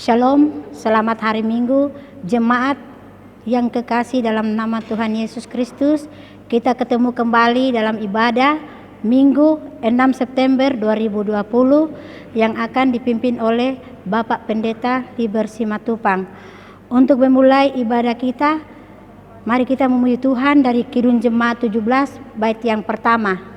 Shalom, selamat hari Minggu, jemaat yang kekasih dalam nama Tuhan Yesus Kristus. Kita ketemu kembali dalam ibadah Minggu 6 September 2020 yang akan dipimpin oleh Bapak Pendeta Liber Simatupang. Untuk memulai ibadah kita, mari kita memuji Tuhan dari Kidung Jemaat 17 bait yang pertama.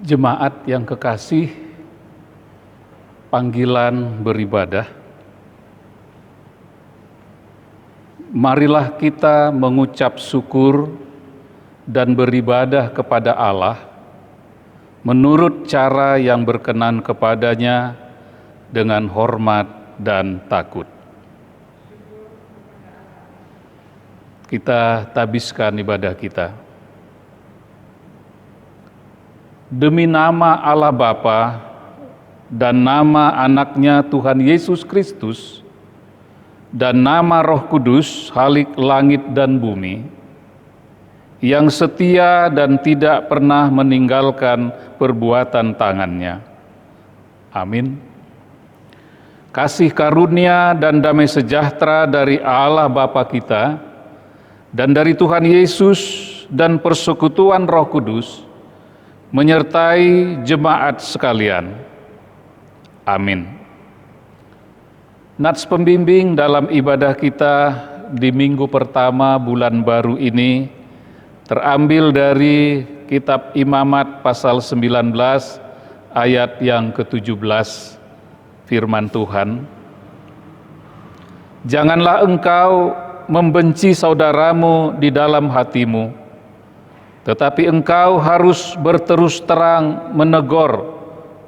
Jemaat yang kekasih, panggilan beribadah. Marilah kita mengucap syukur dan beribadah kepada Allah menurut cara yang berkenan kepadanya dengan hormat dan takut. Kita tabiskan ibadah kita. Demi nama Allah Bapa dan nama anaknya Tuhan Yesus Kristus dan nama Roh Kudus, Khalik langit dan bumi, yang setia dan tidak pernah meninggalkan perbuatan tangannya. Amin. Kasih karunia dan damai sejahtera dari Allah Bapa kita dan dari Tuhan Yesus dan persekutuan Roh Kudus menyertai jemaat sekalian. Amin. Nats pembimbing dalam ibadah kita di minggu pertama bulan baru ini terambil dari kitab Imamat pasal 19 ayat yang ke-17, firman Tuhan. Janganlah engkau membenci saudaramu di dalam hatimu, tetapi engkau harus berterus terang menegur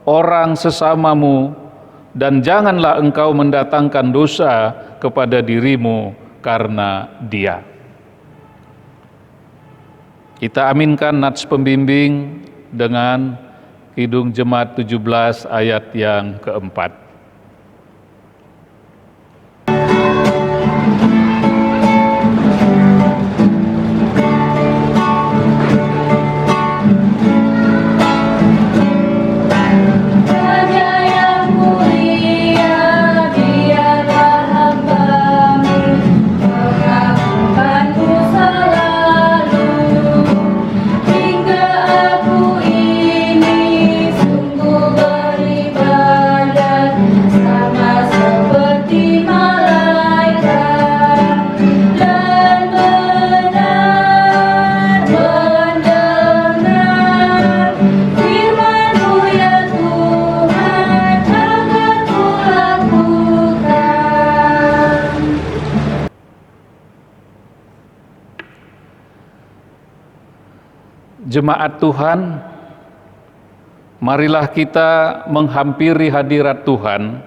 orang sesamamu, dan janganlah engkau mendatangkan dosa kepada dirimu karena dia. Kita aminkan nats pembimbing dengan Kidung Jemaat 17 ayat yang keempat. Jemaat Tuhan, marilah kita menghampiri hadirat Tuhan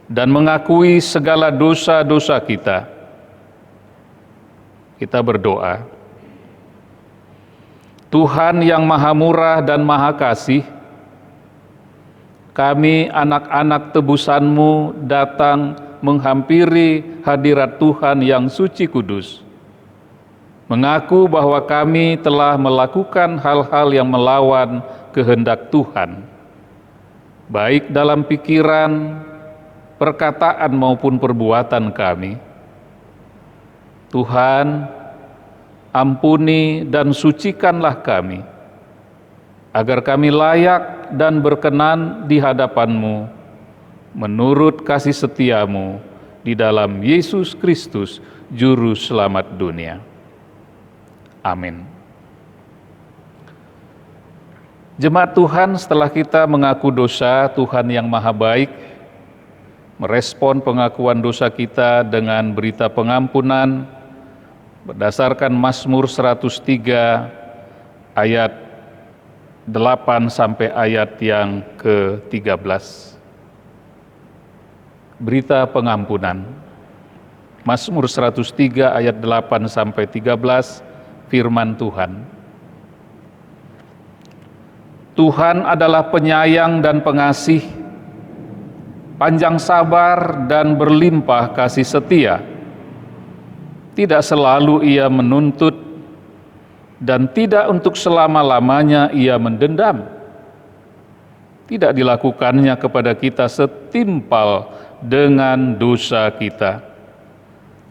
dan mengakui segala dosa-dosa kita. Kita berdoa. Tuhan yang Maha Murah dan Maha Kasih, kami anak-anak tebusan-Mu datang menghampiri hadirat Tuhan yang suci kudus, mengaku bahwa kami telah melakukan hal-hal yang melawan kehendak Tuhan, baik dalam pikiran, perkataan maupun perbuatan kami. Tuhan, ampuni dan sucikanlah kami, agar kami layak dan berkenan di hadapan-Mu, menurut kasih setia-Mu, di dalam Yesus Kristus, Juru Selamat dunia. Amin. Jemaat Tuhan, setelah kita mengaku dosa, Tuhan yang Maha Baik merespon pengakuan dosa kita dengan berita pengampunan berdasarkan Mazmur 103 ayat 8 sampai ayat yang ke-13. Berita pengampunan. Mazmur 103 ayat 8 sampai 13, firman Tuhan. Tuhan adalah penyayang dan pengasih, panjang sabar dan berlimpah kasih setia. Tidak selalu Ia menuntut, dan tidak untuk selama-lamanya Ia mendendam. Tidak dilakukannya kepada kita setimpal dengan dosa kita,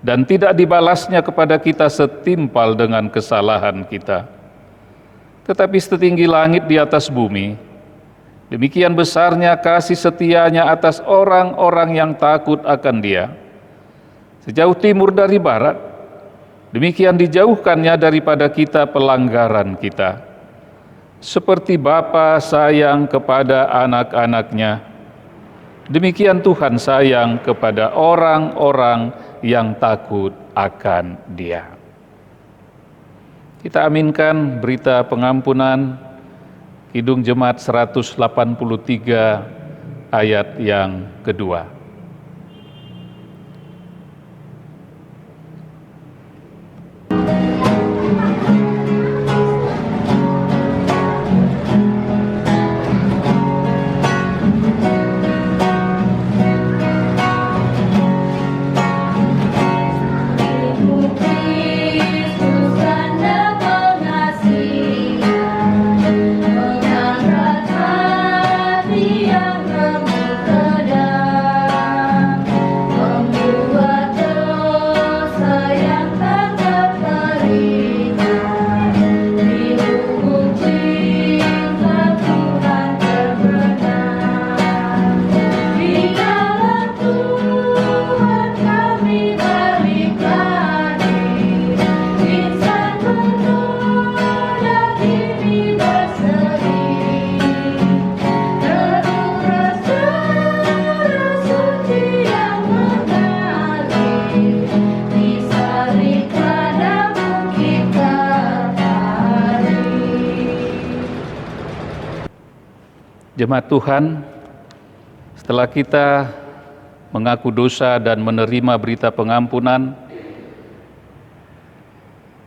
dan tidak dibalasnya kepada kita setimpal dengan kesalahan kita. Tetapi setinggi langit di atas bumi, demikian besarnya kasih setianya atas orang-orang yang takut akan Dia. Sejauh timur dari barat, demikian dijauhkannya daripada kita pelanggaran kita. Seperti Bapa sayang kepada anak-anaknya, demikian Tuhan sayang kepada orang-orang yang takut akan Dia. Kita aminkan berita pengampunan Kidung Jemaat 183 ayat yang kedua. Jemaat Tuhan, setelah kita mengaku dosa dan menerima berita pengampunan,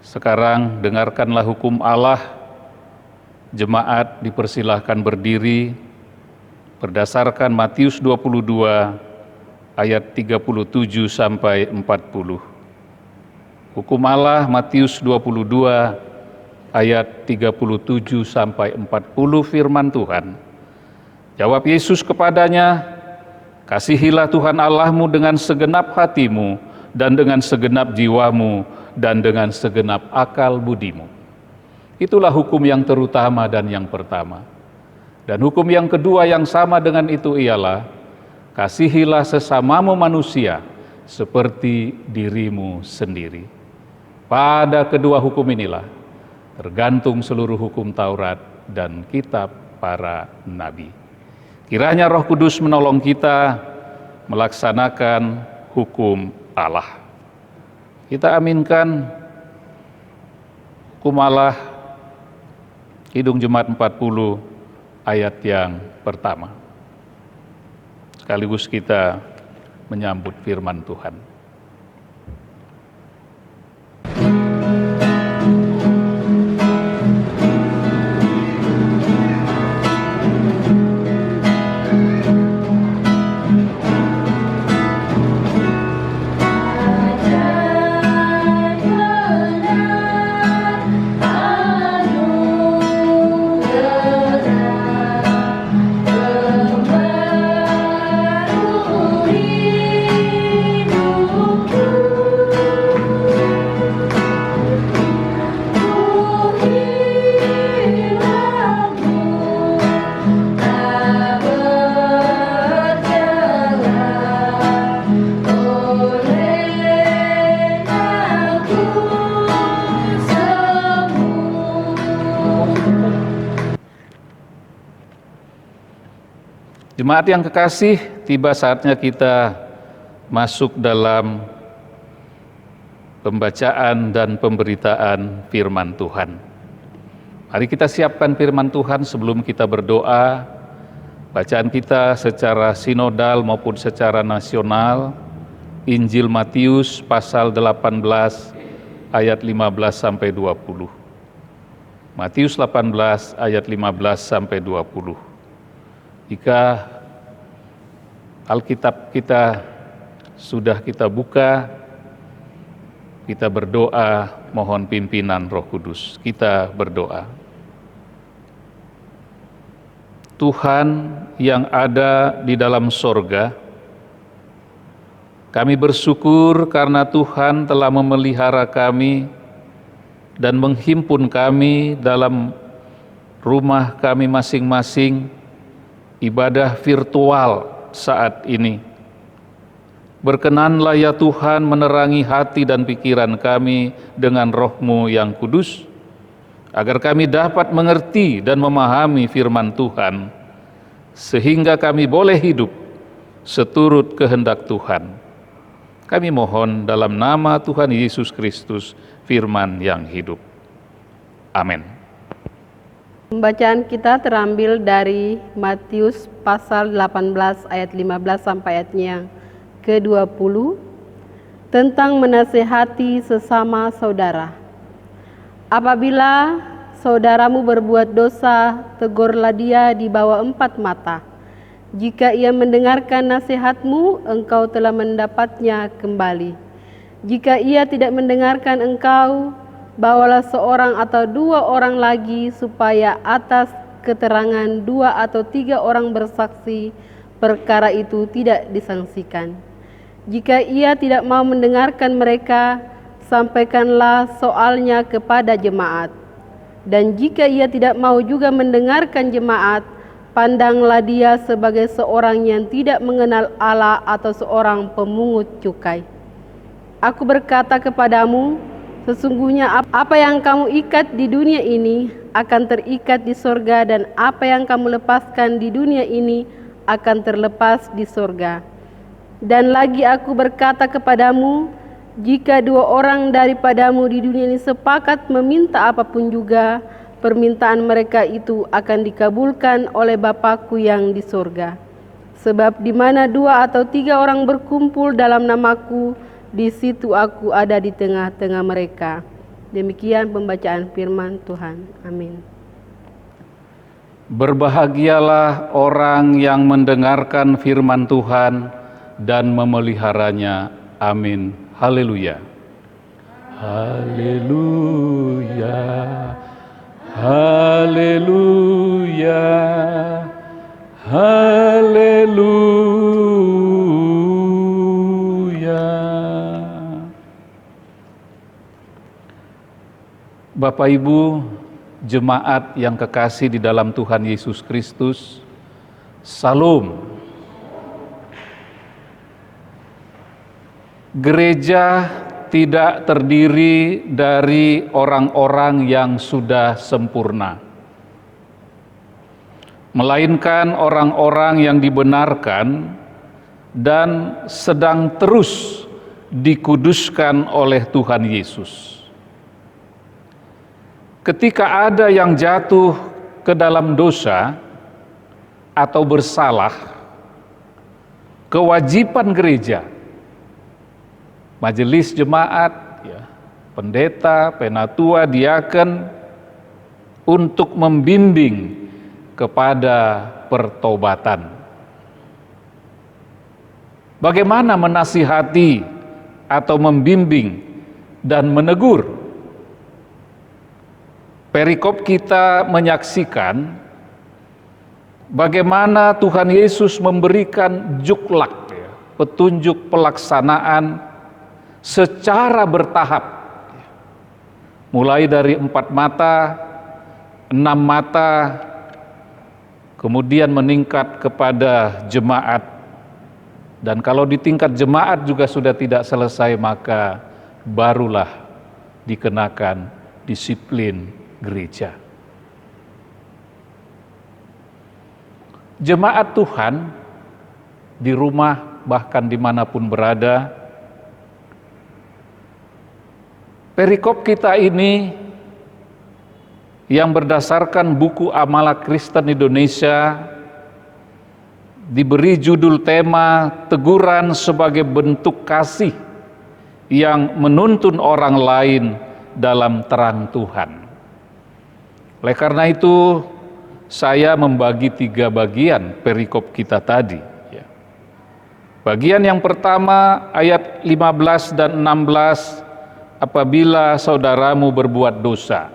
sekarang dengarkanlah hukum Allah. Jemaat dipersilahkan berdiri berdasarkan Matius 22 ayat 37 sampai 40. Hukum Allah Matius 22 ayat 37 sampai 40, firman Tuhan. Jawab Yesus kepadanya, "Kasihilah Tuhan Allahmu dengan segenap hatimu, dan dengan segenap jiwamu, dan dengan segenap akal budimu." Itulah hukum yang terutama dan yang pertama. Dan hukum yang kedua yang sama dengan itu ialah, kasihilah sesamamu manusia seperti dirimu sendiri. Pada kedua hukum inilah tergantung seluruh hukum Taurat dan kitab para nabi. Kiranya Roh Kudus menolong kita melaksanakan hukum Allah. Kita aminkan hukum Allah Kidung Jemaat 40 ayat yang pertama. Sekaligus kita menyambut firman Tuhan. Jemaat yang kekasih, tiba saatnya kita masuk dalam pembacaan dan pemberitaan firman Tuhan. Mari kita siapkan firman Tuhan sebelum kita berdoa. Bacaan kita secara sinodal maupun secara nasional, Injil Matius pasal 18 ayat 15 sampai 20. Matius 18 ayat 15 sampai 20. Jika Alkitab kita sudah kita buka, kita berdoa mohon pimpinan Roh Kudus. Kita berdoa. Tuhan yang ada di dalam sorga, kami bersyukur karena Tuhan telah memelihara kami dan menghimpun kami dalam rumah kami masing-masing, ibadah virtual saat ini. Berkenanlah ya Tuhan menerangi hati dan pikiran kami dengan Roh-Mu yang kudus, agar kami dapat mengerti dan memahami firman Tuhan, sehingga kami boleh hidup seturut kehendak Tuhan. Kami mohon dalam nama Tuhan Yesus Kristus, firman yang hidup. Amin. Pembacaan kita terambil dari Matius pasal 18 ayat 15 sampai ayatnya ke-20 tentang menasehati sesama saudara. Apabila saudaramu berbuat dosa, tegurlah dia di bawah 4 mata. Jika ia mendengarkan nasihatmu, engkau telah mendapatnya kembali. Jika ia tidak mendengarkan engkau, bawalah seorang atau 2 orang lagi, supaya atas keterangan 2 atau 3 orang bersaksi, perkara itu tidak disangsikan. Jika ia tidak mau mendengarkan mereka, sampaikanlah soalnya kepada jemaat. Dan jika ia tidak mau juga mendengarkan jemaat, pandanglah dia sebagai seorang yang tidak mengenal Allah atau seorang pemungut cukai. Aku berkata kepadamu, sesungguhnya apa yang kamu ikat di dunia ini akan terikat di sorga, dan apa yang kamu lepaskan di dunia ini akan terlepas di sorga. Dan lagi aku berkata kepadamu, jika 2 orang daripadamu di dunia ini sepakat meminta apapun juga, permintaan mereka itu akan dikabulkan oleh Bapa-Ku yang di sorga. Sebab di mana 2 atau 3 orang berkumpul dalam nama-Ku, di situ Aku ada di tengah-tengah mereka. Demikian pembacaan firman Tuhan. Amin. Berbahagialah orang yang mendengarkan firman Tuhan dan memeliharanya. Amin. Haleluya. Haleluya. Haleluya. Haleluya. Bapak Ibu, jemaat yang kekasih di dalam Tuhan Yesus Kristus, Salam. Gereja tidak terdiri dari orang-orang yang sudah sempurna, melainkan orang-orang yang dibenarkan dan sedang terus dikuduskan oleh Tuhan Yesus. Ketika ada yang jatuh ke dalam dosa atau bersalah, kewajiban gereja, majelis jemaat, pendeta, penatua, diaken, untuk membimbing kepada pertobatan. Bagaimana menasihati atau membimbing dan menegur? Perikop kita menyaksikan bagaimana Tuhan Yesus memberikan juklak, petunjuk pelaksanaan secara bertahap, mulai dari 4 mata, 6 mata, kemudian meningkat kepada jemaat. Dan kalau di tingkat jemaat juga sudah tidak selesai, maka barulah dikenakan disiplin gereja. jemaat Tuhan di rumah bahkan dimanapun berada, perikop kita ini yang berdasarkan buku Amalan Kristen Indonesia diberi judul tema teguran sebagai bentuk kasih yang menuntun orang lain dalam terang Tuhan. Oleh karena itu, saya membagi 3 bagian perikop kita tadi. Bagian yang pertama ayat 15 dan 16, apabila saudaramu berbuat dosa.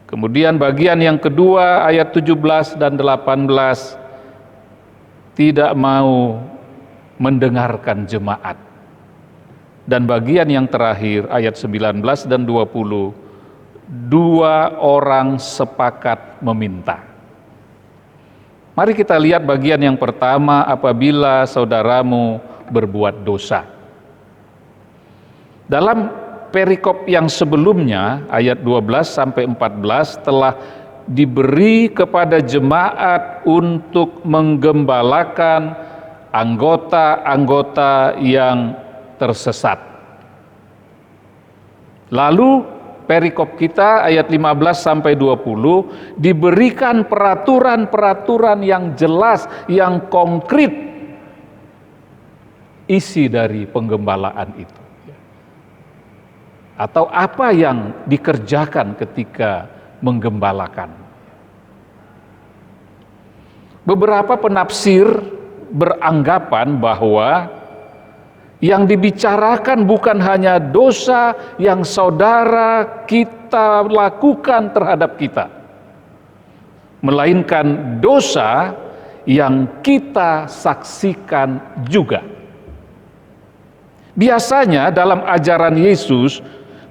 Kemudian bagian yang kedua ayat 17 dan 18, tidak mau mendengarkan jemaat. Dan bagian yang terakhir ayat 19 dan 20, 2 orang sepakat meminta. Mari kita lihat bagian yang pertama, apabila saudaramu berbuat dosa. Dalam perikop yang sebelumnya, ayat 12 sampai 14, telah diberi kepada jemaat untuk menggembalakan anggota-anggota yang tersesat. Lalu perikop kita ayat 15 sampai 20 diberikan peraturan-peraturan yang jelas, yang konkret isi dari penggembalaan itu. Atau apa yang dikerjakan ketika menggembalakan. Beberapa penafsir beranggapan bahwa yang dibicarakan bukan hanya dosa yang saudara kita lakukan terhadap kita, melainkan dosa yang kita saksikan juga. Biasanya dalam ajaran Yesus,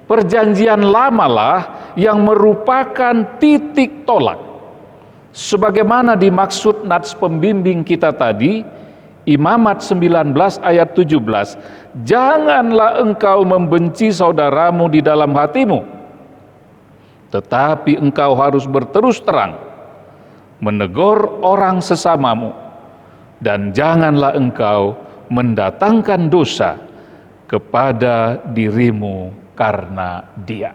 Perjanjian Lamalah yang merupakan titik tolak. Sebagaimana dimaksud nats pembimbing kita tadi, Imamat 19 ayat 17, janganlah engkau membenci saudaramu di dalam hatimu, tetapi engkau harus berterus terang, menegur orang sesamamu, dan janganlah engkau mendatangkan dosa kepada dirimu karena dia.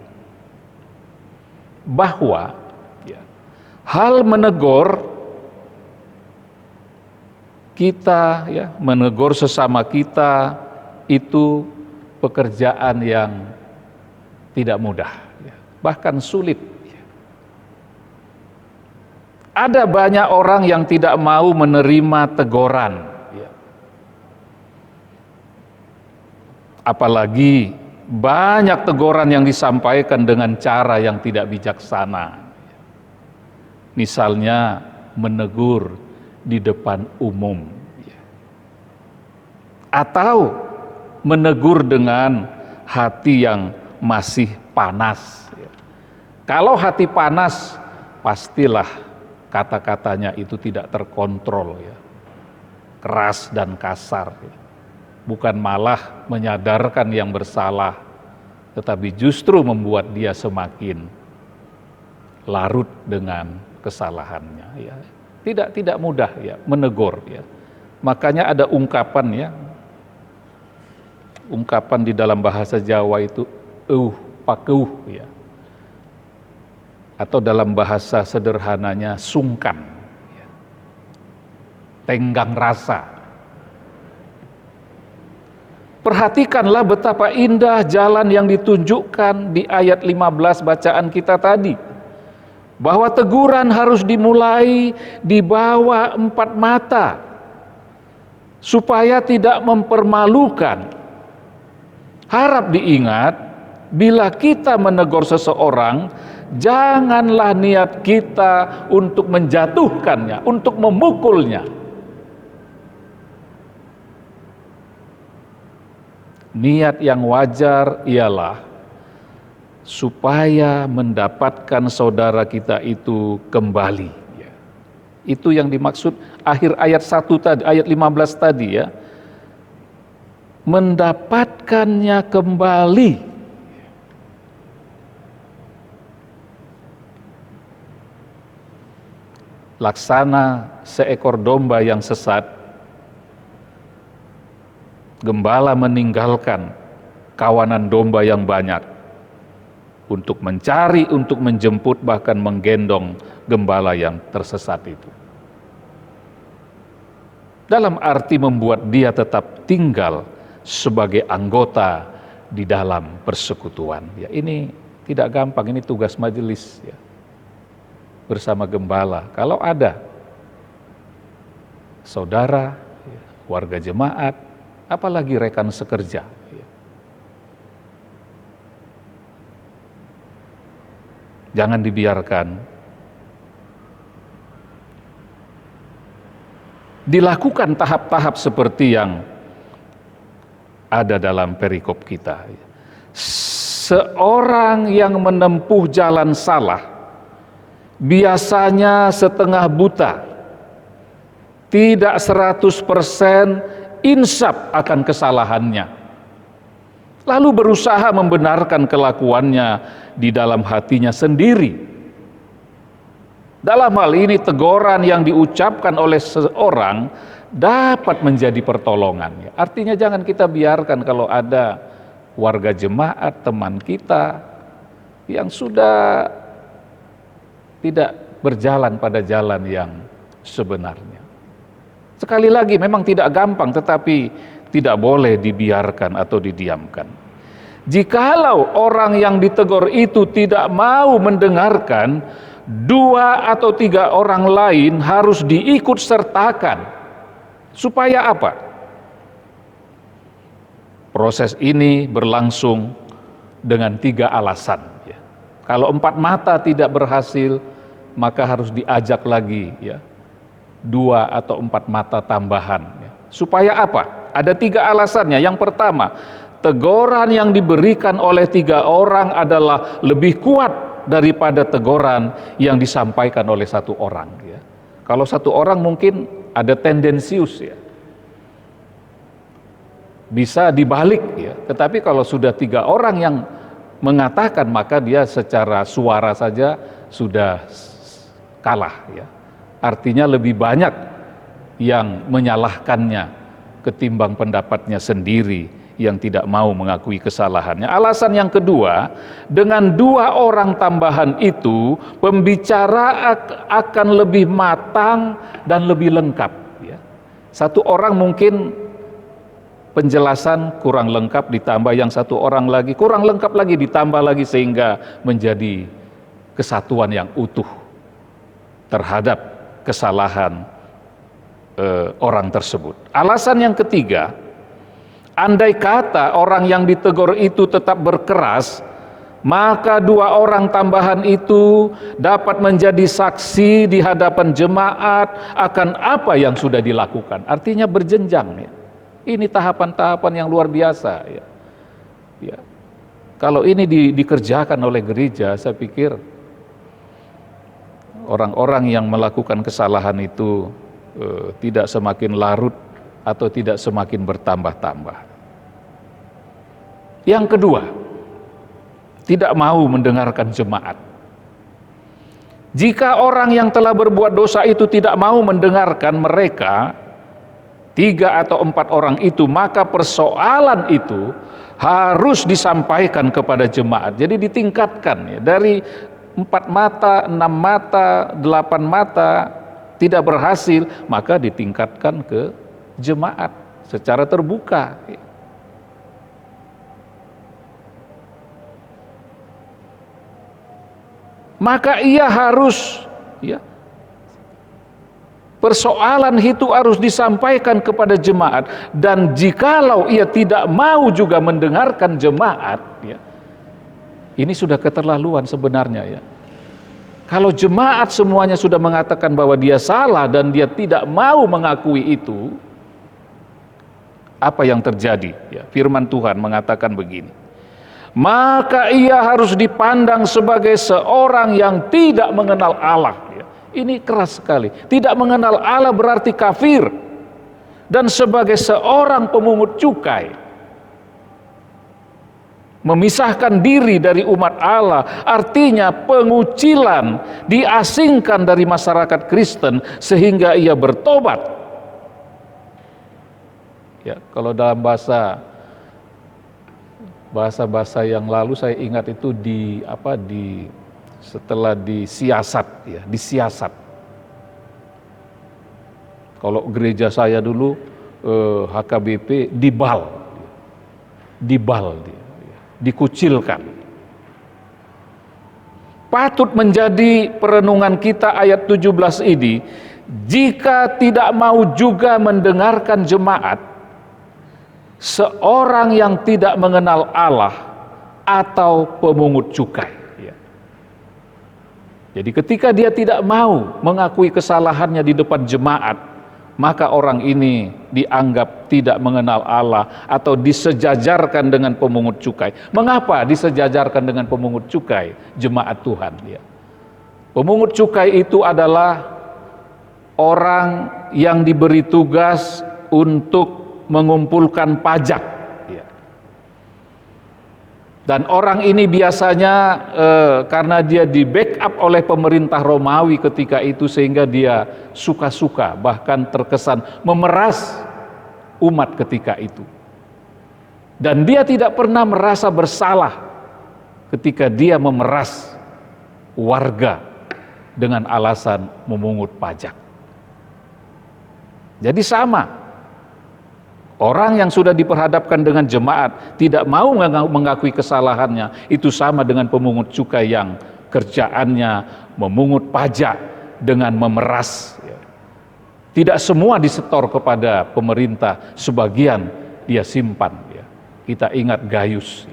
Bahwa hal menegur kita, menegur sesama kita itu pekerjaan yang tidak mudah, bahkan sulit. Ada banyak orang yang tidak mau menerima teguran, apalagi banyak teguran yang disampaikan dengan cara yang tidak bijaksana. Misalnya menegur di depan umum, atau menegur dengan hati yang masih panas. Kalau hati panas, pastilah kata-katanya itu tidak terkontrol, keras dan kasar, bukan malah menyadarkan yang bersalah, tetapi justru membuat dia semakin larut dengan kesalahannya. Tidak mudah menegur. Makanya ada ungkapan ungkapan di dalam bahasa Jawa itu pakeuh, atau dalam bahasa sederhananya sungkan, tenggang rasa. Perhatikanlah betapa indah jalan yang ditunjukkan di ayat 15 bacaan kita tadi, bahwa teguran harus dimulai di bawah 4 mata supaya tidak mempermalukan. Harap diingat, bila kita menegur seseorang, janganlah niat kita untuk menjatuhkannya, untuk memukulnya. Niat yang wajar ialah supaya mendapatkan saudara kita itu kembali. Itu yang dimaksud akhir ayat 1 tadi, ayat 15 tadi mendapatkannya kembali. laksana seekor domba yang sesat, gembala meninggalkan kawanan domba yang banyak untuk mencari, untuk menjemput, bahkan menggendong gembala yang tersesat itu. Dalam arti membuat dia tetap tinggal sebagai anggota di dalam persekutuan. Ya, ini tidak gampang, ini tugas majelis ya. Bersama gembala. Kalau ada saudara, warga jemaat, apalagi rekan sekerja, jangan dibiarkan dilakukan tahap-tahap seperti yang ada dalam perikop kita. Seorang yang menempuh jalan salah biasanya setengah buta, tidak 100% insaf akan kesalahannya, lalu berusaha membenarkan kelakuannya di dalam hatinya sendiri. Dalam hal ini teguran yang diucapkan oleh seorang dapat menjadi pertolongan. Artinya jangan kita biarkan kalau ada warga jemaat, teman kita yang sudah tidak berjalan pada jalan yang sebenarnya. Sekali lagi memang tidak gampang, tetapi tidak boleh dibiarkan atau didiamkan. Jikalau orang yang ditegur itu tidak mau mendengarkan, 2 atau 3 orang lain harus diikut sertakan. Supaya apa? Proses ini berlangsung dengan 3 alasan. Kalau 4 mata tidak berhasil, maka harus diajak lagi 2 atau 4 mata tambahan. Supaya apa? Ada 3 alasannya. Yang pertama, teguran yang diberikan oleh 3 orang adalah lebih kuat daripada teguran yang disampaikan oleh 1 orang. Kalau 1 orang mungkin ada tendensius bisa dibalik tetapi kalau sudah 3 orang yang mengatakan, maka dia secara suara saja sudah kalah Artinya lebih banyak yang menyalahkannya ketimbang pendapatnya sendiri yang tidak mau mengakui kesalahannya. Alasan yang kedua, dengan 2 orang tambahan itu pembicara akan lebih matang dan lebih lengkap. 1 orang mungkin penjelasan kurang lengkap, ditambah yang 1 orang lagi kurang lengkap lagi, ditambah lagi, sehingga menjadi kesatuan yang utuh terhadap kesalahan orang tersebut. Alasan yang ketiga, andai kata orang yang ditegur itu tetap berkeras, maka 2 orang tambahan itu dapat menjadi saksi di hadapan jemaat akan apa yang sudah dilakukan. Artinya berjenjang. Ini tahapan-tahapan yang luar biasa. Kalau ini dikerjakan oleh gereja, saya pikir orang-orang yang melakukan kesalahan itu tidak semakin larut atau tidak semakin bertambah-tambah. Yang kedua, tidak mau mendengarkan jemaat. Jika orang yang telah berbuat dosa itu tidak mau mendengarkan mereka, 3 atau 4 orang itu, maka persoalan itu harus disampaikan kepada jemaat. Jadi ditingkatkan dari 4 mata, 6 mata, 8 mata tidak berhasil, maka ditingkatkan ke jemaat secara terbuka. Maka ia harus persoalan itu harus disampaikan kepada jemaat, dan jikalau ia tidak mau juga mendengarkan jemaat, ini sudah keterlaluan sebenarnya. Kalau jemaat semuanya sudah mengatakan bahwa dia salah dan dia tidak mau mengakui itu, apa yang terjadi? Firman Tuhan mengatakan begini, maka ia harus dipandang sebagai seorang yang tidak mengenal Allah. Ini keras sekali. Tidak mengenal Allah berarti kafir, dan sebagai seorang pemungut cukai. memisahkan diri dari umat Allah, artinya pengucilan, diasingkan dari masyarakat Kristen sehingga ia bertobat. Ya, kalau dalam bahasa yang lalu saya ingat itu setelah disiasat, ya, disiasat. Kalau gereja saya dulu HKBP dibal dia. Dikucilkan. Patut menjadi perenungan kita ayat 17 ini, jika tidak mau juga mendengarkan jemaat, seorang yang tidak mengenal Allah atau pemungut cukai. Jadi ketika dia tidak mau mengakui kesalahannya di depan jemaat, maka orang ini dianggap tidak mengenal Allah atau disejajarkan dengan pemungut cukai. Mengapa disejajarkan dengan pemungut cukai? Jemaat Tuhan, ya. Pemungut cukai itu adalah orang yang diberi tugas untuk mengumpulkan pajak, ya. Dan orang ini biasanya karena dia di backup oleh pemerintah Romawi ketika itu, sehingga dia suka-suka, bahkan terkesan memeras umat ketika itu. Dan dia tidak pernah merasa bersalah ketika dia memeras warga dengan alasan memungut pajak. Jadi sama. Orang yang sudah diperhadapkan dengan jemaat tidak mau mengakui kesalahannya, itu sama dengan pemungut cukai yang kerjaannya memungut pajak dengan memeras. Tidak semua disetor kepada pemerintah, sebagian dia simpan. Kita ingat Gaius.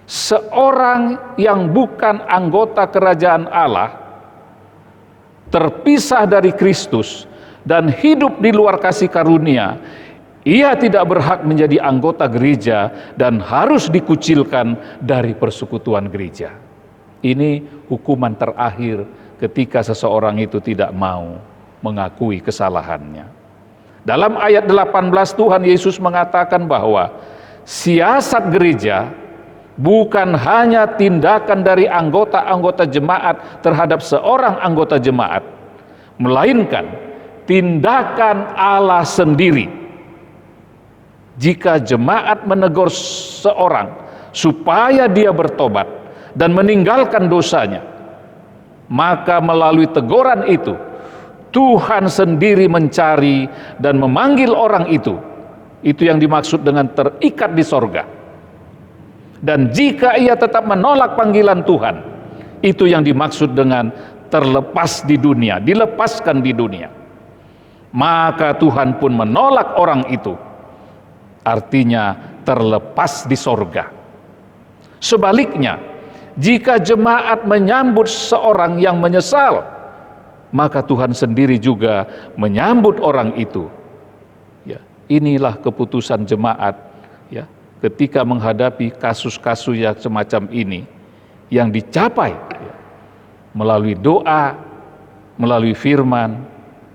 Seorang yang bukan anggota kerajaan Allah, terpisah dari Kristus, dan hidup di luar kasih karunia, ia tidak berhak menjadi anggota gereja dan harus dikucilkan dari persekutuan gereja. Ini hukuman terakhir ketika seseorang itu tidak mau mengakui kesalahannya. Dalam ayat 18 Tuhan Yesus mengatakan bahwa siasat gereja bukan hanya tindakan dari anggota-anggota jemaat terhadap seorang anggota jemaat, melainkan tindakan Allah sendiri. Jika jemaat menegur seorang supaya dia bertobat dan meninggalkan dosanya, maka melalui teguran itu Tuhan sendiri mencari dan memanggil orang itu. Itu yang dimaksud dengan terikat di sorga. Dan jika ia tetap menolak panggilan Tuhan, itu yang dimaksud dengan terlepas di dunia, dilepaskan di dunia. Maka Tuhan pun menolak orang itu, artinya terlepas di sorga. Sebaliknya, jika jemaat menyambut seorang yang menyesal, maka Tuhan sendiri juga menyambut orang itu. Ya, inilah keputusan jemaat, ya, ketika menghadapi kasus-kasus yang semacam ini, yang dicapai ya, melalui doa, melalui firman,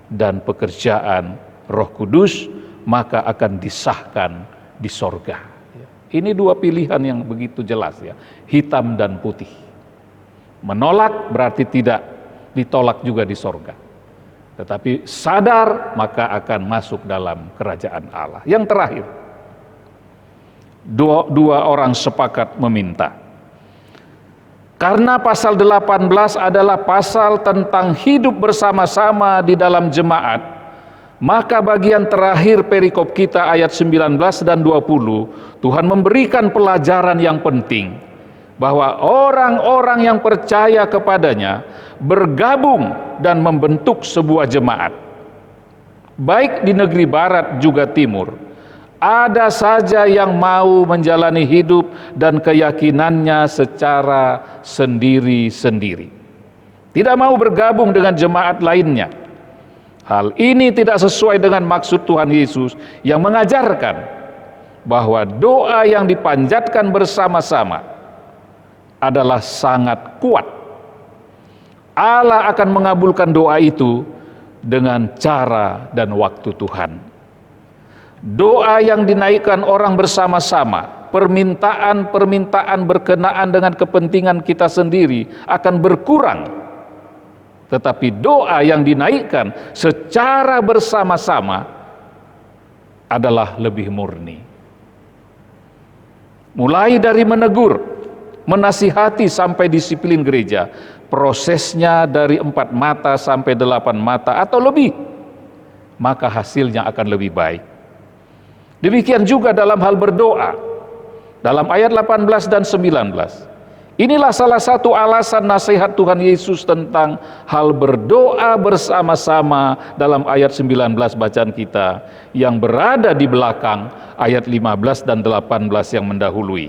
dan pekerjaan Roh Kudus, maka akan disahkan di sorga. Ini dua pilihan yang begitu jelas, ya, hitam dan putih. Menolak berarti tidak ditolak juga di sorga, tetapi sadar maka akan masuk dalam kerajaan Allah. Yang terakhir, dua orang sepakat meminta. Karena pasal 18 adalah pasal tentang hidup bersama-sama di dalam jemaat, maka bagian terakhir perikop kita ayat 19 dan 20, Tuhan memberikan pelajaran yang penting, bahwa orang-orang yang percaya kepadanya bergabung dan membentuk sebuah jemaat. Baik di negeri barat juga timur, ada saja yang mau menjalani hidup dan keyakinannya secara sendiri-sendiri, tidak mau bergabung dengan jemaat lainnya. Hal ini tidak sesuai dengan maksud Tuhan Yesus yang mengajarkan bahwa doa yang dipanjatkan bersama-sama adalah sangat kuat. Allah akan mengabulkan doa itu dengan cara dan waktu Tuhan. Doa yang dinaikkan orang bersama-sama, permintaan-permintaan berkenaan dengan kepentingan kita sendiri akan berkurang. Tetapi doa yang dinaikkan secara bersama-sama adalah lebih murni. Mulai dari menegur, menasihati sampai disiplin gereja, prosesnya dari 4 mata sampai 8 mata atau lebih, maka hasilnya akan lebih baik. Demikian juga dalam hal berdoa, dalam ayat 18 dan 19. Inilah salah satu alasan nasihat Tuhan Yesus tentang hal berdoa bersama-sama dalam ayat 19 bacaan kita, yang berada di belakang ayat 15 dan 18 yang mendahului.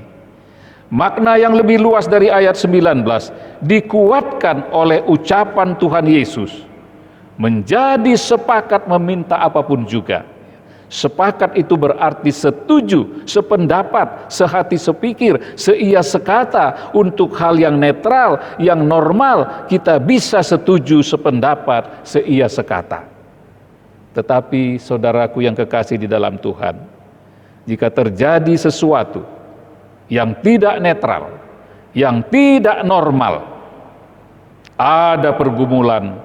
Makna yang lebih luas dari ayat 19 dikuatkan oleh ucapan Tuhan Yesus, menjadi sepakat meminta apapun juga. Sepakat itu berarti setuju, sependapat, sehati sepikir, seia sekata. Untuk hal yang netral, yang normal, kita bisa setuju, sependapat, seia sekata. Tetapi saudaraku yang kekasih di dalam Tuhan, jika terjadi sesuatu yang tidak netral, yang tidak normal, ada pergumulan,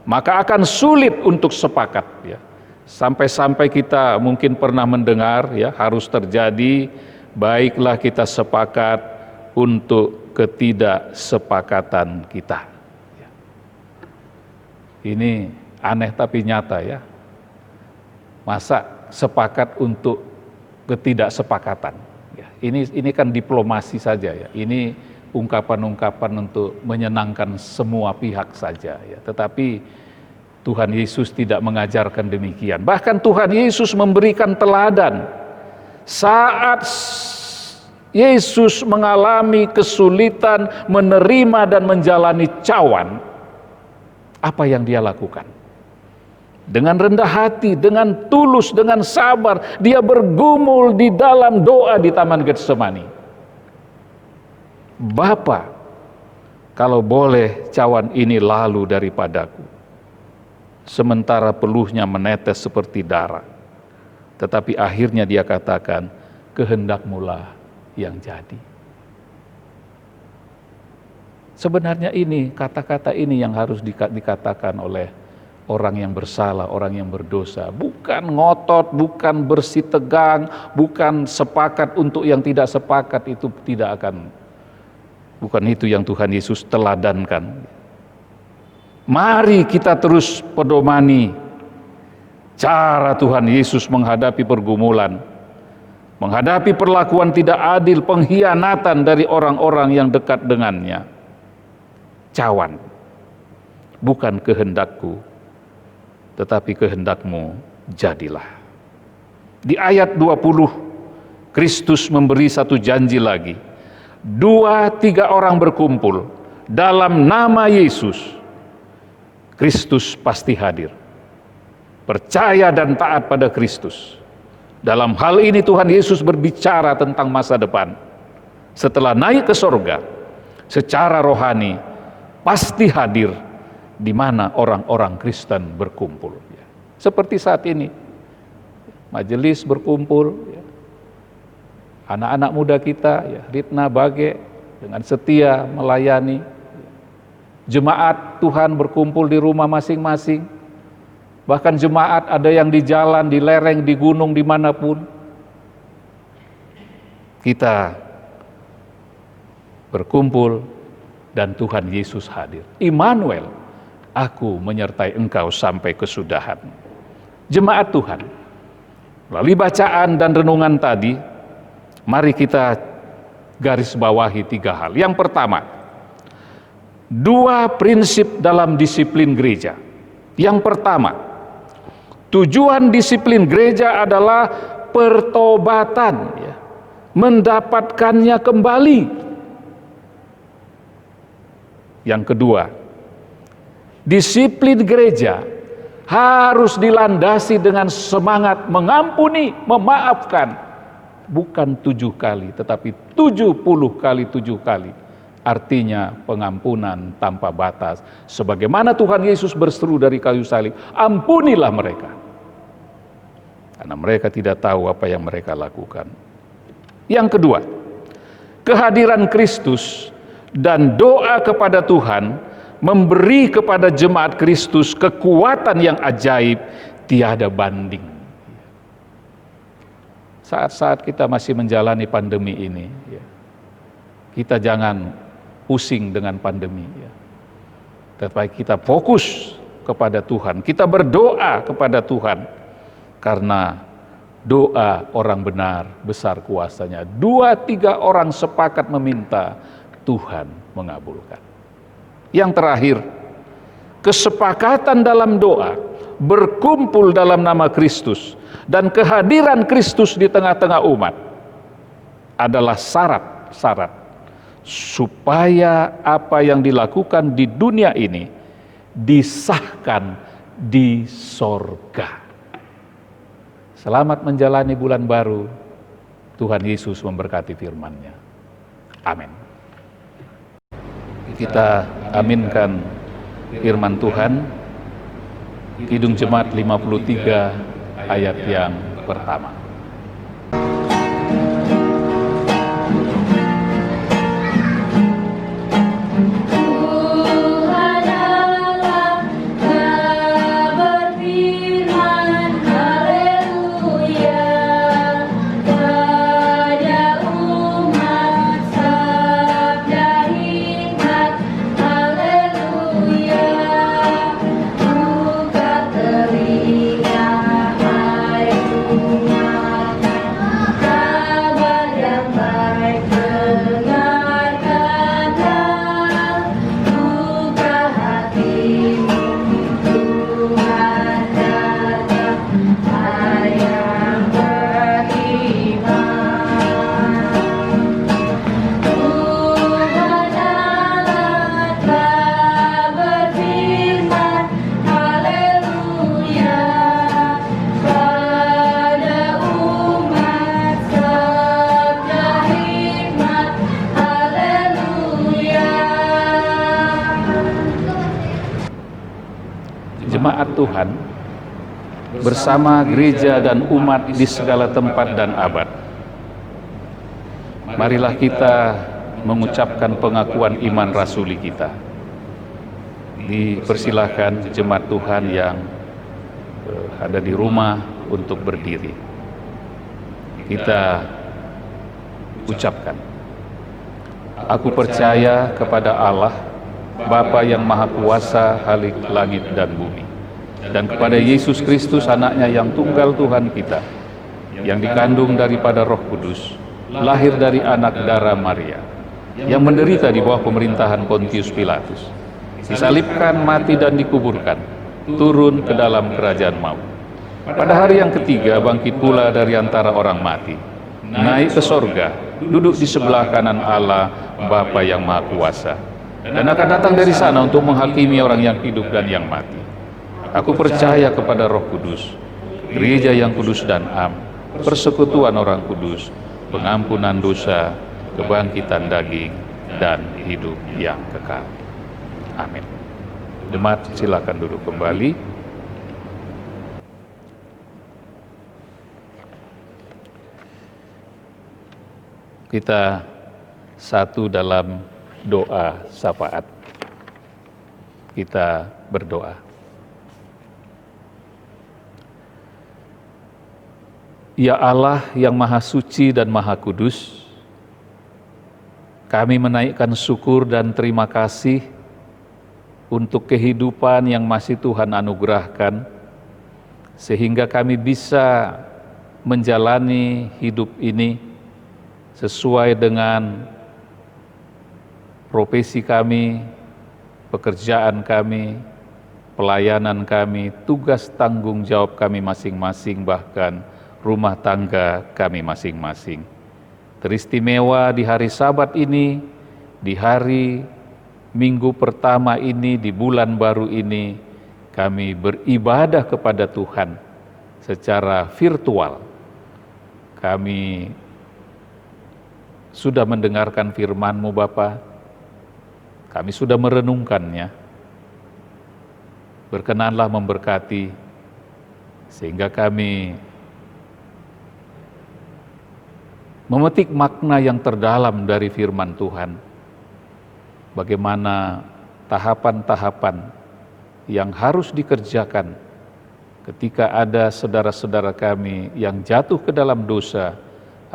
maka akan sulit untuk sepakat, ya. Sampai-sampai kita mungkin pernah mendengar, ya, harus terjadi, baiklah kita sepakat untuk ketidaksepakatan kita. Ini aneh tapi nyata, ya. Masa sepakat untuk ketidaksepakatan? Ya, ini kan diplomasi saja, ya. Ini ungkapan-ungkapan untuk menyenangkan semua pihak saja, ya. Tetapi Tuhan Yesus tidak mengajarkan demikian. Bahkan Tuhan Yesus memberikan teladan. Saat Yesus mengalami kesulitan menerima dan menjalani cawan, apa yang dia lakukan? Dengan rendah hati, dengan tulus, dengan sabar, dia bergumul di dalam doa di Taman Getsemani. Bapa, kalau boleh cawan ini lalu daripadaku, sementara peluhnya menetes seperti darah. Tetapi akhirnya dia katakan, kehendak-Mulah yang jadi. Sebenarnya ini, kata-kata ini yang harus dikatakan oleh orang yang bersalah, orang yang berdosa. Bukan ngotot, bukan bersih tegang, bukan sepakat untuk yang tidak sepakat, itu tidak akan. Bukan itu yang Tuhan Yesus teladankan. Mari kita terus pedomani cara Tuhan Yesus menghadapi pergumulan, menghadapi perlakuan tidak adil, pengkhianatan dari orang-orang yang dekat dengannya. Cawan, bukan kehendakku, tetapi kehendak-Mu jadilah. Di ayat 20, Kristus memberi satu janji lagi. 2-3 orang berkumpul dalam nama Yesus, Kristus pasti hadir. Percaya dan taat pada Kristus. Dalam hal ini Tuhan Yesus berbicara tentang masa depan. Setelah naik ke sorga, secara rohani pasti hadir di mana orang-orang Kristen berkumpul. Seperti saat ini, majelis berkumpul, anak-anak muda kita, Ritna, Bage, dengan setia melayani. Jemaat Tuhan berkumpul di rumah masing-masing. Bahkan jemaat ada yang di jalan, di lereng, di gunung, dimanapun. Kita berkumpul dan Tuhan Yesus hadir. Immanuel, aku menyertai engkau sampai kesudahan. Jemaat Tuhan, melalui bacaan dan renungan tadi, mari kita garis bawahi 3 hal. Yang pertama, 2 prinsip dalam disiplin gereja. Yang pertama, tujuan disiplin gereja adalah pertobatan, mendapatkannya kembali. Yang kedua, disiplin gereja harus dilandasi dengan semangat mengampuni, memaafkan. Bukan 7 kali, tetapi 70 kali 7 kali. Artinya pengampunan tanpa batas. Sebagaimana Tuhan Yesus berseru dari kayu salib, ampunilah mereka. karena mereka tidak tahu apa yang mereka lakukan. Yang kedua, kehadiran Kristus dan doa kepada Tuhan memberi kepada jemaat Kristus kekuatan yang ajaib tiada banding. Saat-saat kita masih menjalani pandemi ini, kita jangan pusing dengan pandemi, tetapi kita fokus kepada Tuhan, kita berdoa kepada Tuhan, karena doa orang benar besar kuasanya. 2-3 orang sepakat meminta, Tuhan mengabulkan. Yang terakhir, kesepakatan dalam doa, berkumpul dalam nama Kristus, dan kehadiran Kristus di tengah-tengah umat adalah syarat supaya apa yang dilakukan di dunia ini disahkan di sorga. Selamat menjalani bulan baru. Tuhan Yesus memberkati firman-Nya. Amin. Kita aminkan firman Tuhan. Kidung Jemaat 53 ayat yang pertama. Jemaat Tuhan bersama gereja dan umat di segala tempat dan abad, marilah kita mengucapkan pengakuan iman rasuli kita. Dipersilahkan jemaat Tuhan yang ada di rumah untuk berdiri. Kita ucapkan, aku percaya kepada Allah, Bapa yang Maha Kuasa, Khalik langit dan bumi, dan kepada Yesus Kristus, anaknya yang tunggal Tuhan kita, yang dikandung daripada Roh Kudus, lahir dari anak darah Maria, yang menderita di bawah pemerintahan Pontius Pilatus, disalibkan, mati dan dikuburkan, turun ke dalam kerajaan maut. Pada hari yang ketiga bangkit pula dari antara orang mati, naik ke sorga, duduk di sebelah kanan Allah Bapa yang Maha Kuasa, dan akan datang dari sana untuk menghakimi orang yang hidup dan yang mati. Aku percaya kepada Roh Kudus, gereja yang kudus dan am, persekutuan orang kudus, pengampunan dosa, kebangkitan daging, dan hidup yang kekal. Amin. Jemaat, silakan duduk kembali. Kita satu dalam doa syafaat. Kita berdoa. Ya Allah yang Maha Suci dan Maha Kudus, kami menaikkan syukur dan terima kasih untuk kehidupan yang masih Tuhan anugerahkan, sehingga kami bisa menjalani hidup ini sesuai dengan profesi kami, pekerjaan kami, pelayanan kami, tugas tanggung jawab kami masing-masing, bahkan rumah tangga kami masing-masing. Teristimewa di hari Sabat ini, di hari Minggu pertama ini, di bulan baru ini, kami beribadah kepada Tuhan secara virtual. Kami sudah mendengarkan firman-Mu Bapa, kami sudah merenungkannya. Berkenanlah memberkati, sehingga kami memetik makna yang terdalam dari firman Tuhan. Bagaimana tahapan-tahapan yang harus dikerjakan ketika ada saudara-saudara kami yang jatuh ke dalam dosa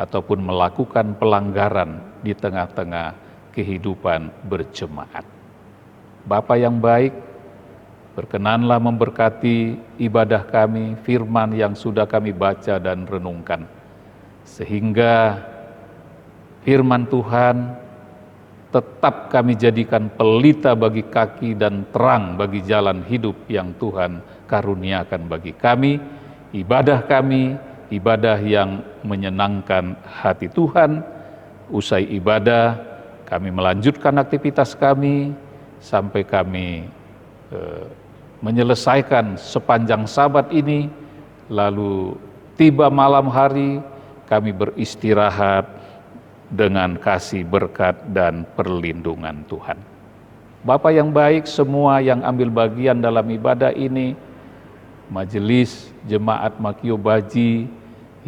ataupun melakukan pelanggaran di tengah-tengah kehidupan berjemaat. Bapa yang baik, berkenanlah memberkati ibadah kami, firman yang sudah kami baca dan renungkan, sehingga firman Tuhan tetap kami jadikan pelita bagi kaki dan terang bagi jalan hidup yang Tuhan karuniakan bagi kami, ibadah yang menyenangkan hati Tuhan. Usai ibadah, kami melanjutkan aktivitas kami sampai kami menyelesaikan sepanjang Sabat ini, lalu tiba malam hari kami beristirahat dengan kasih berkat dan perlindungan Tuhan. Bapa yang baik, semua yang ambil bagian dalam ibadah ini, majelis jemaat Makio Baji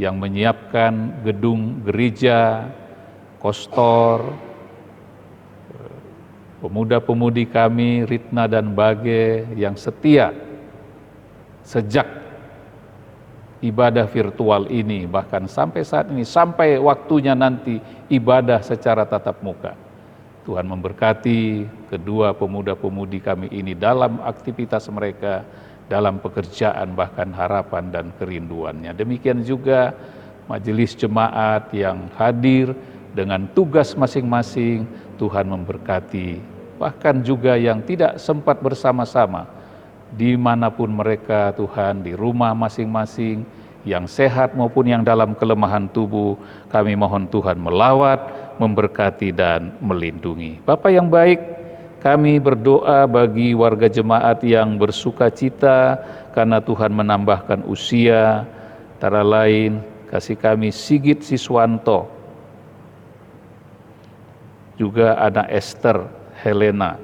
yang menyiapkan gedung gereja, kostor, pemuda-pemudi kami Ritna dan Bage yang setia sejak ibadah virtual ini, bahkan sampai saat ini, sampai waktunya nanti ibadah secara tatap muka. Tuhan memberkati kedua pemuda-pemudi kami ini dalam aktivitas mereka, dalam pekerjaan, bahkan harapan dan kerinduannya. Demikian juga majelis jemaat yang hadir dengan tugas masing-masing, Tuhan memberkati. Bahkan juga yang tidak sempat bersama-sama, dimanapun mereka Tuhan, di rumah masing-masing, yang sehat maupun yang dalam kelemahan tubuh, kami mohon Tuhan melawat, memberkati dan melindungi. Bapa yang baik, kami berdoa bagi warga jemaat yang bersuka cita karena Tuhan menambahkan usia, antara lain kasih kami Sigit Siswanto, juga anak Esther Helena.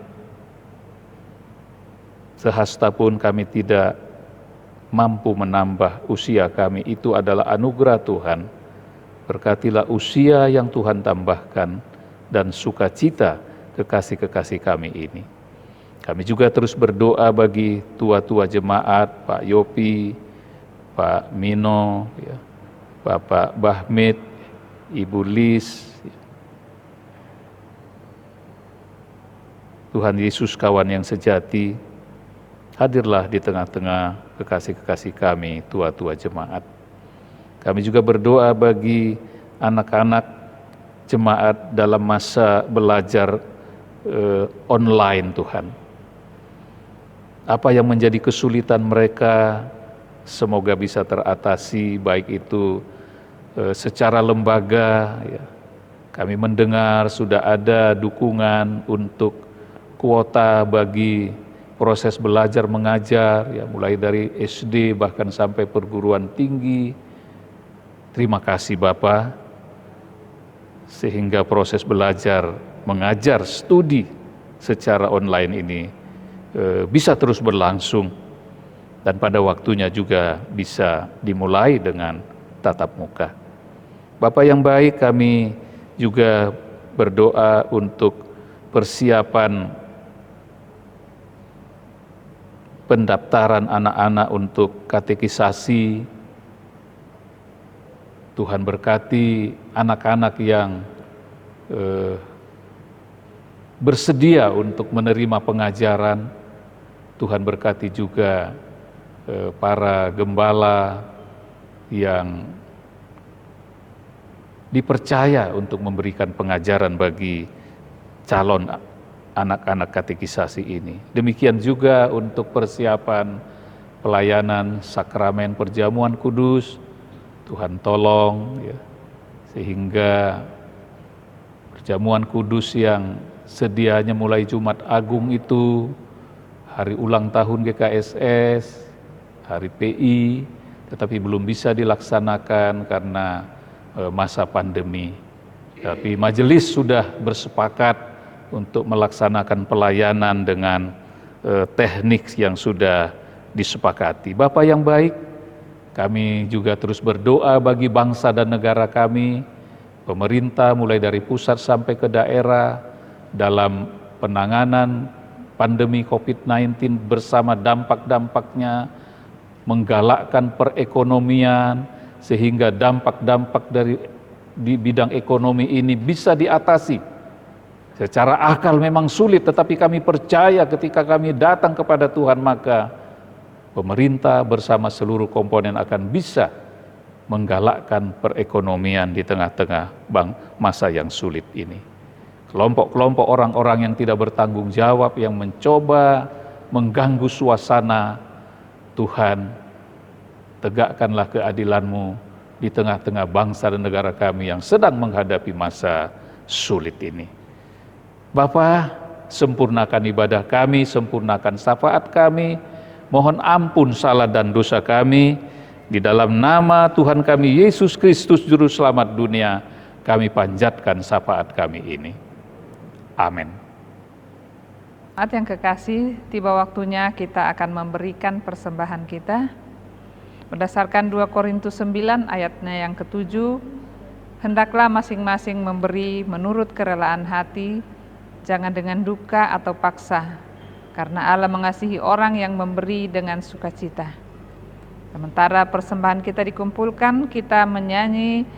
Sehasta pun kami tidak mampu menambah usia kami, itu adalah anugerah Tuhan. Berkatilah usia yang Tuhan tambahkan dan sukacita kekasih-kekasih kami ini. Kami juga terus berdoa bagi tua-tua jemaat, Pak Yopi, Pak Mino, Bapak Bahmid, Ibu Lis. Tuhan Yesus kawan yang sejati, hadirlah di tengah-tengah kekasih-kekasih kami, tua-tua jemaat. Kami juga berdoa bagi anak-anak jemaat dalam masa belajar online Tuhan. Apa yang menjadi kesulitan mereka, semoga bisa teratasi, baik itu secara lembaga. Ya. Kami mendengar sudah ada dukungan untuk kuota bagi proses belajar mengajar, ya, mulai dari SD bahkan sampai perguruan tinggi. Terima kasih Bapak, sehingga proses belajar mengajar studi secara online ini bisa terus berlangsung dan pada waktunya juga bisa dimulai dengan tatap muka. Bapak yang baik, kami juga berdoa untuk persiapan pendaftaran anak-anak untuk katekisasi. Tuhan berkati anak-anak yang bersedia untuk menerima pengajaran. Tuhan berkati juga para gembala yang dipercaya untuk memberikan pengajaran bagi calon anak-anak katekisasi ini. Demikian juga untuk persiapan pelayanan sakramen perjamuan kudus. Tuhan tolong, ya, sehingga perjamuan kudus yang sedianya mulai Jumat Agung itu, hari ulang tahun GKSS, hari PI, tetapi belum bisa dilaksanakan karena masa pandemi. Tapi majelis sudah bersepakat untuk melaksanakan pelayanan dengan teknik yang sudah disepakati. Bapak yang baik, kami juga terus berdoa bagi bangsa dan negara kami, pemerintah mulai dari pusat sampai ke daerah dalam penanganan pandemi COVID-19 bersama dampak-dampaknya, menggalakkan perekonomian sehingga dampak-dampak di bidang ekonomi ini bisa diatasi. Secara akal memang sulit, tetapi kami percaya ketika kami datang kepada Tuhan, maka pemerintah bersama seluruh komponen akan bisa menggalakkan perekonomian di tengah-tengah masa yang sulit ini. Kelompok-kelompok orang-orang yang tidak bertanggung jawab, yang mencoba mengganggu suasana, Tuhan, tegakkanlah keadilan-Mu di tengah-tengah bangsa dan negara kami yang sedang menghadapi masa sulit ini. Bapa, sempurnakan ibadah kami, sempurnakan syafaat kami, mohon ampun salah dan dosa kami, di dalam nama Tuhan kami Yesus Kristus Juru Selamat dunia, kami panjatkan syafaat kami ini. Amin. Jemaat yang kekasih, tiba waktunya kita akan memberikan persembahan kita. Berdasarkan 2 Korintus 9 ayatnya yang ke-7, hendaklah masing-masing memberi menurut kerelaan hati, jangan dengan duka atau paksa, karena Allah mengasihi orang yang memberi dengan sukacita. Sementara persembahan kita dikumpulkan, kita menyanyi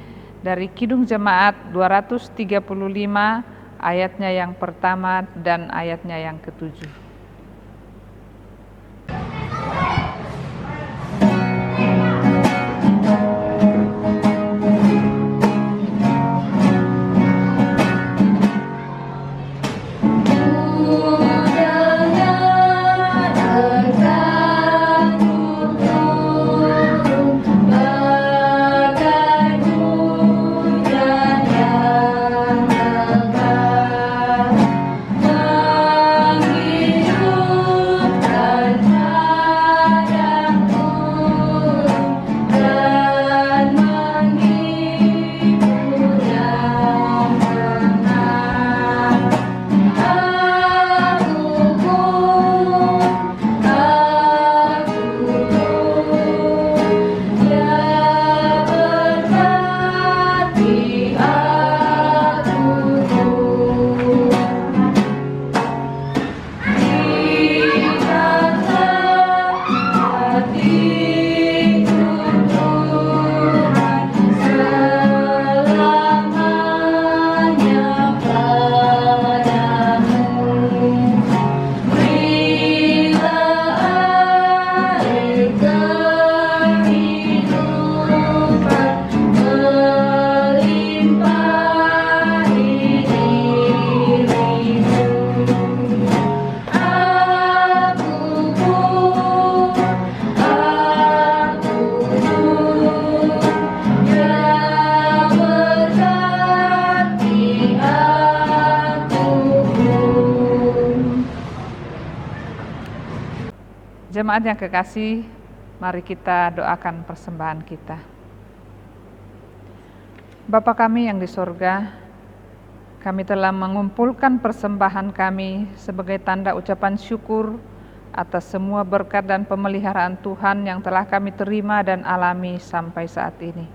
dari Kidung Jemaat 235 ayatnya yang pertama dan ayatnya yang ke-7. Jemaat yang kekasih, mari kita doakan persembahan kita. Bapa kami yang di sorga, kami telah mengumpulkan persembahan kami sebagai tanda ucapan syukur atas semua berkat dan pemeliharaan Tuhan yang telah kami terima dan alami sampai saat ini.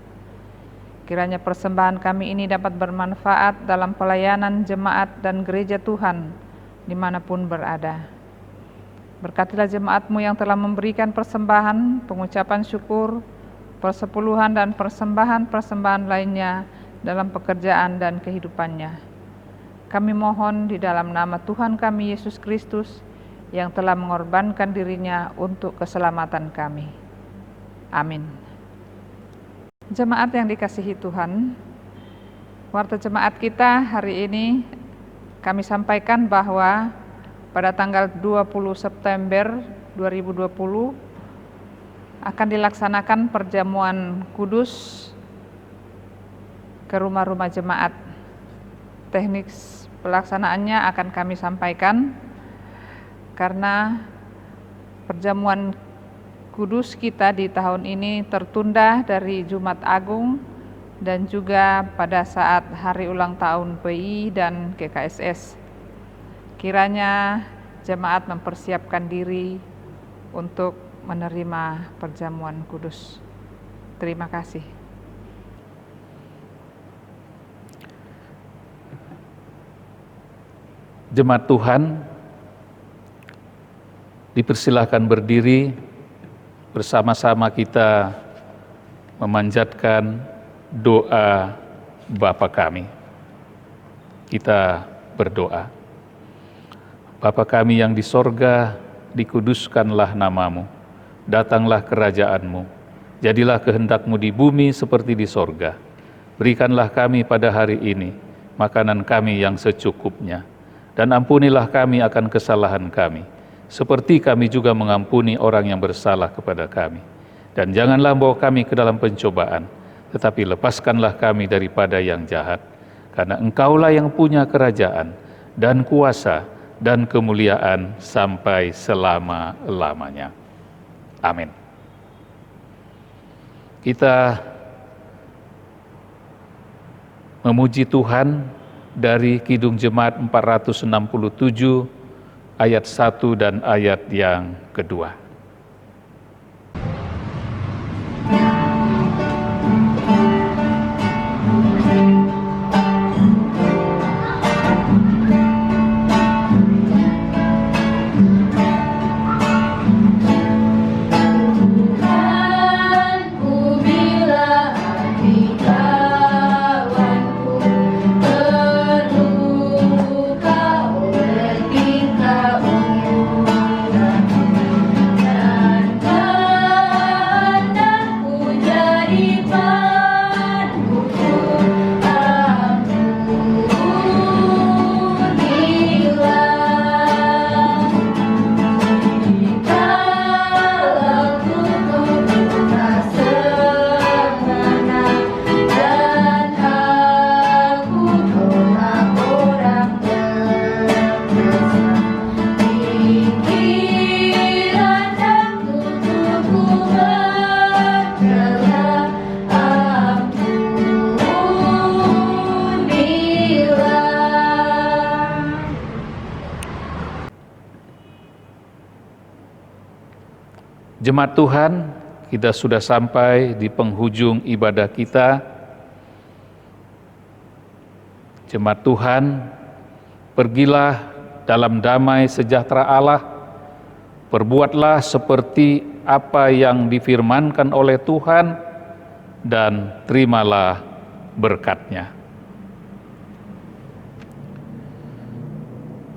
Kiranya persembahan kami ini dapat bermanfaat dalam pelayanan jemaat dan gereja Tuhan dimanapun berada. Berkatilah jemaat-Mu yang telah memberikan persembahan, pengucapan syukur, persepuluhan dan persembahan-persembahan lainnya dalam pekerjaan dan kehidupannya. Kami mohon di dalam nama Tuhan kami Yesus Kristus yang telah mengorbankan dirinya untuk keselamatan kami. Amin. Jemaat yang dikasihi Tuhan, warta jemaat kita hari ini kami sampaikan bahwa pada tanggal 20 September 2020 akan dilaksanakan perjamuan kudus ke rumah-rumah jemaat. Teknik pelaksanaannya akan kami sampaikan karena perjamuan kudus kita di tahun ini tertunda dari Jumat Agung dan juga pada saat hari ulang tahun PI dan GKSS. Kiranya jemaat mempersiapkan diri untuk menerima perjamuan kudus. Terima kasih. Jemaat Tuhan, dipersilahkan berdiri, bersama-sama kita memanjatkan doa Bapa kami. Kita berdoa. Bapa kami yang di sorga, dikuduskanlah namamu, datanglah kerajaan-Mu, jadilah kehendak-Mu di bumi seperti di sorga. Berikanlah kami pada hari ini makanan kami yang secukupnya, dan ampunilah kami akan kesalahan kami, seperti kami juga mengampuni orang yang bersalah kepada kami. Dan janganlah bawa kami ke dalam pencobaan, tetapi lepaskanlah kami daripada yang jahat. Karena Engkaulah yang punya kerajaan, dan kuasa, dan kemuliaan sampai selama-lamanya. Amin. Kita memuji Tuhan dari Kidung Jemaat 467 ayat 1 dan ayat yang kedua. Jemaat Tuhan, kita sudah sampai di penghujung ibadah kita. Jemaat Tuhan, pergilah dalam damai sejahtera Allah, perbuatlah seperti apa yang difirmankan oleh Tuhan, dan terimalah berkat-Nya.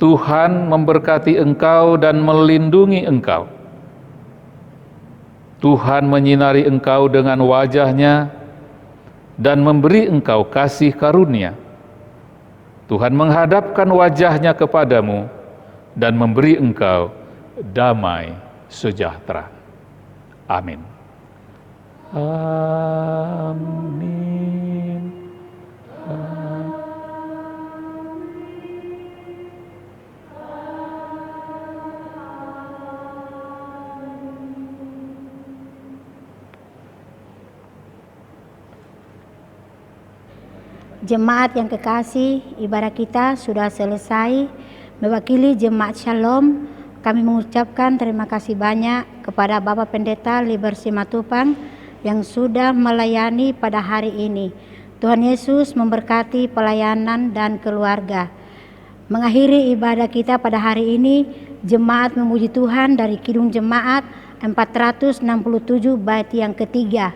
Tuhan memberkati engkau dan melindungi engkau. Tuhan menyinari engkau dengan wajah-Nya dan memberi engkau kasih karunia. Tuhan menghadapkan wajah-Nya kepadamu dan memberi engkau damai sejahtera. Amin. Amin. Jemaat yang kekasih, ibadah kita sudah selesai. Mewakili Jemaat Shalom, kami mengucapkan terima kasih banyak kepada Bapak Pendeta Liber Simatupang yang sudah melayani pada hari ini. Tuhan Yesus memberkati pelayanan dan keluarga. Mengakhiri ibadah kita pada hari ini, jemaat memuji Tuhan dari Kidung Jemaat 467 bait yang ketiga.